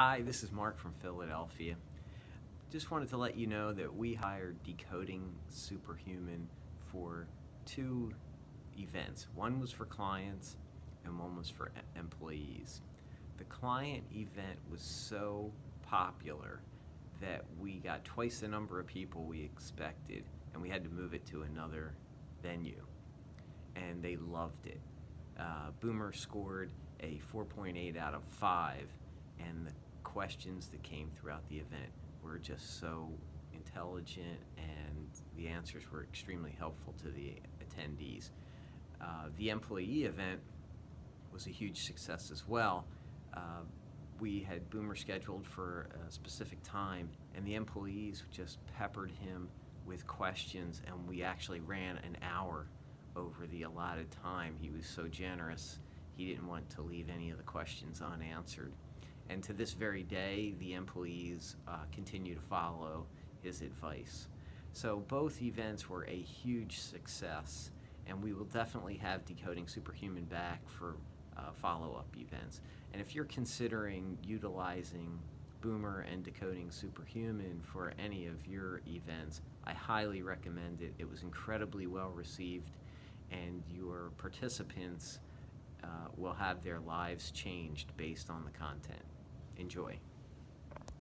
Hi, this is Mark from Philadelphia. Just wanted to let you know that we hired Decoding Superhuman for two events. One was for clients and one was for employees. The client event was so popular that we got twice the number of people we expected, and we had to move it to another venue, and they loved it. Boomer scored a 4.8 out of 5, and the questions that came throughout the event were just so intelligent, and the answers were extremely helpful to the attendees. The employee event was a huge success as well. We had Boomer scheduled for a specific time, and the employees just peppered him with questions, and we actually ran an hour over the allotted time. He was so generous, he didn't want to leave any of the questions unanswered. And to this very day, the employees continue to follow his advice. So both events were a huge success, and we will definitely have Decoding Superhuman back for follow-up events. And if you're considering utilizing Boomer and Decoding Superhuman for any of your events, I highly recommend it. It was incredibly well received, and your participants will have their lives changed based on the content. Enjoy.